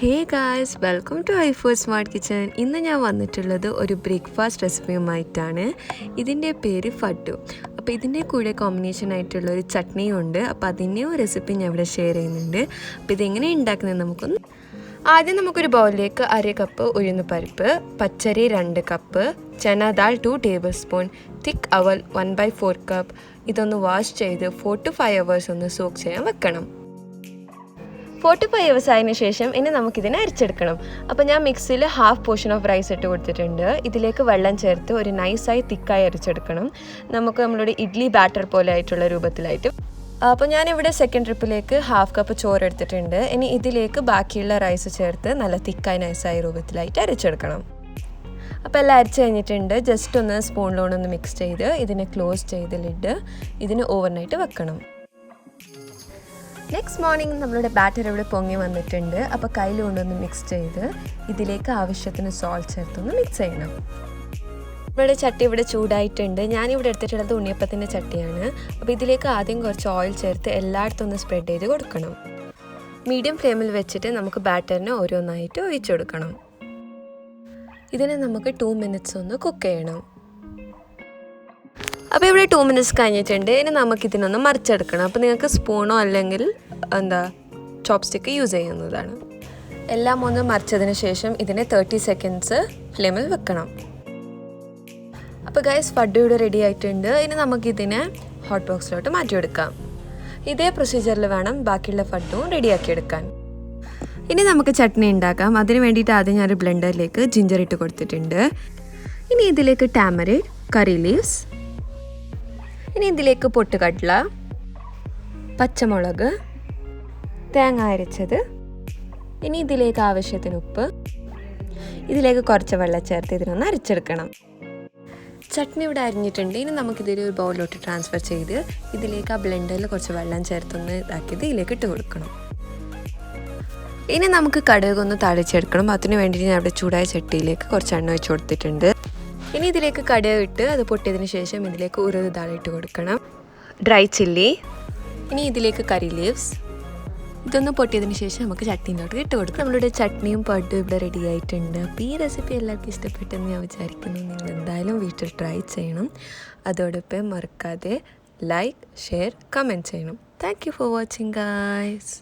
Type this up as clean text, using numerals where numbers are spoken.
Hey guys, welcome to iFood Smart Kitchen. ഇന്ന് ഞാൻ വന്നിട്ടുള്ളത് ഒരു ബ്രേക്ക്ഫാസ്റ്റ് റെസിപ്പിയുമായിട്ടാണ്. ഇതിൻ്റെ പേര് ഫഡ്ഡു. അപ്പോൾ ഇതിൻ്റെ കൂടെ കോമ്പിനേഷൻ ആയിട്ടുള്ള ഒരു ചട്നിയും ഉണ്ട്. അപ്പോൾ അതിൻ്റെയും റെസിപ്പി ഞാൻ ഇവിടെ ഷെയർ ചെയ്യുന്നുണ്ട്. അപ്പോൾ ഇതെങ്ങനെ ഉണ്ടാക്കുന്നത് നമുക്കൊന്ന് ആദ്യം നമുക്കൊരു ബൗളിലേക്ക് 1/2 കപ്പ് ഉഴുന്ന് പരിപ്പ്, പച്ചരി 2 cup, chana dal 2 table spoon, തിക്ക് അവൽ 1/4 കപ്പ് ഇതൊന്ന് വാഷ് ചെയ്ത് 4 to 5 hours ഒന്ന് സോക്ക് ചെയ്യാൻ വെക്കണം. 4 to 5 hours ആയതിനു ശേഷം ഇനി നമുക്കിതിനെ അരച്ചെടുക്കണം. അപ്പോൾ ഞാൻ മിക്സിയിൽ ഹാഫ് പോർഷൻ ഓഫ് റൈസ് ഇട്ട് കൊടുത്തിട്ടുണ്ട്. ഇതിലേക്ക് വെള്ളം ചേർത്ത് ഒരു നൈസായി തിക്കായി അരച്ചെടുക്കണം. നമുക്ക് നമ്മളുടെ ഇഡ്ലി ബാറ്റർ പോലെ ആയിട്ടുള്ള രൂപത്തിലായിട്ട്. അപ്പോൾ ഞാനിവിടെ സെക്കൻഡ് ട്രിപ്പിലേക്ക് 1/2 കപ്പ് ചോറ് എടുത്തിട്ടുണ്ട്. ഇനി ഇതിലേക്ക് ബാക്കിയുള്ള റൈസ് ചേർത്ത് നല്ല തിക്കായി നൈസായ രൂപത്തിലായിട്ട് അരച്ചെടുക്കണം. അപ്പോൾ എല്ലാം അരച്ച് കഴിഞ്ഞിട്ടുണ്ട്. ജസ്റ്റ് ഒന്ന് സ്പൂണിലോണൊന്ന് മിക്സ് ചെയ്ത് ഇതിനെ ക്ലോസ് ചെയ്ത് ലിഡ് ഇതിന് ഓവർനൈറ്റ് വെക്കണം. നെക്സ്റ്റ് മോർണിംഗ് നമ്മളുടെ ബാറ്റർ ഇവിടെ പൊങ്ങി വന്നിട്ടുണ്ട്. അപ്പോൾ കയ്യിൽ കൊണ്ടൊന്ന് മിക്സ് ചെയ്ത് ഇതിലേക്ക് ആവശ്യത്തിന് സോൾട്ട് ചേർത്തൊന്ന് മിക്സ് ചെയ്യണം. ഇവിടെ ചട്ടി ഇവിടെ ചൂടായിട്ടുണ്ട്. ഞാനിവിടെ എടുത്തിട്ടുള്ളത് ഉണ്ണിയപ്പത്തിൻ്റെ ചട്ടിയാണ്. അപ്പോൾ ഇതിലേക്ക് ആദ്യം കുറച്ച് ഓയിൽ ചേർത്ത് എല്ലായിടത്തും ഒന്ന് സ്പ്രെഡ് ചെയ്ത് കൊടുക്കണം. മീഡിയം ഫ്ലെയിമിൽ വെച്ചിട്ട് നമുക്ക് ബാറ്ററിന് ഓരോന്നായിട്ട് ഒഴിച്ചു കൊടുക്കണം. ഇതിനെ നമുക്ക് 2 minutes ഒന്ന് കുക്ക് ചെയ്യണം. അപ്പോൾ ഇവിടെ 2 minutes കഴിഞ്ഞിട്ടുണ്ട്. ഇനി നമുക്കിതിനൊന്ന് മറിച്ചെടുക്കണം. അപ്പോൾ നിങ്ങൾക്ക് സ്പൂണോ അല്ലെങ്കിൽ ചോപ്സ്റ്റിക്ക് യൂസ് ചെയ്യുന്നതാണ്. എല്ലാം ഒന്ന് മറിച്ചതിന് ശേഷം ഇതിനെ 30 seconds ഫ്ലെയിമിൽ വെക്കണം. അപ്പോൾ ഗൈസ് ഫഡ്ഡു ഇവിടെ റെഡി ആയിട്ടുണ്ട്. ഇനി നമുക്കിതിനെ ഹോട്ട് ബോക്സിലോട്ട് മാറ്റിയെടുക്കാം. ഇതേ പ്രൊസീജിയറിൽ വേണം ബാക്കിയുള്ള ഫഡ്ഡും റെഡിയാക്കിയെടുക്കാൻ. ഇനി നമുക്ക് ചട്നി ഉണ്ടാക്കാം. അതിന് വേണ്ടിയിട്ട് ആദ്യം ഞാൻ ബ്ലെൻഡറിലേക്ക് ജിഞ്ചർ ഇട്ട് കൊടുത്തിട്ടുണ്ട്. ഇനി ഇതിലേക്ക് ടാമറിൻ, കറി ലീവ്സ്, ഇനി ഇതിലേക്ക് പൊട്ടുകടല, പച്ചമുളക്, തേങ്ങ അരച്ചത്, ഇനി ഇതിലേക്ക് ആവശ്യത്തിന് ഉപ്പ്, ഇതിലേക്ക് കുറച്ച് വെള്ളം ചേർത്ത് ഇതിനൊന്ന് അരച്ചെടുക്കണം. ചട്നി ഇവിടെ അരിഞ്ഞിട്ടുണ്ട്. ഇനി നമുക്കിതിൽ ഒരു ബൗളിലോട്ട് ട്രാൻസ്ഫർ ചെയ്ത് ഇതിലേക്ക് ആ ബ്ലെൻഡറിൽ കുറച്ച് വെള്ളം ചേർത്തൊന്ന് ഇതാക്കിയത് ഇതിലേക്ക് ഇട്ട് കൊടുക്കണം. ഇനി നമുക്ക് കടുകൊന്ന് താളിച്ചെടുക്കണം. അതിന് വേണ്ടിയിട്ട് ഞാൻ ഇവിടെ ചൂടായ ചട്ടിയിലേക്ക് കുറച്ച് എണ്ണ ഒഴിച്ച് കൊടുത്തിട്ടുണ്ട്. ഇനി ഇതിലേക്ക് കടുക് ഇട്ട് അത് പൊട്ടിയതിന് ശേഷം ഇതിലേക്ക് ഉരുത് താളിട്ട് കൊടുക്കണം. ഡ്രൈ ചില്ലി, ഇനി ഇതിലേക്ക് കറി ലീവ്സ്, ഇതൊന്ന് പൊട്ടിയതിന് ശേഷം നമുക്ക് ചട്നീൻ്റെ ഇട്ട് കൊടുക്കാം. നമ്മളുടെ ചട്നിയും പഡ്ഡും ഇവിടെ റെഡി ആയിട്ടുണ്ട്. അപ്പോൾ ഈ റെസിപ്പി എല്ലാവർക്കും ഇഷ്ടപ്പെട്ടെന്ന് ഞാൻ വിചാരിക്കുന്നു. നിങ്ങൾ എന്തായാലും വീട്ടിൽ ട്രൈ ചെയ്യണം. അതോടൊപ്പം മറക്കാതെ ലൈക്ക്, ഷെയർ, കമൻറ്റ് ചെയ്യണം. Thank you for watching guys.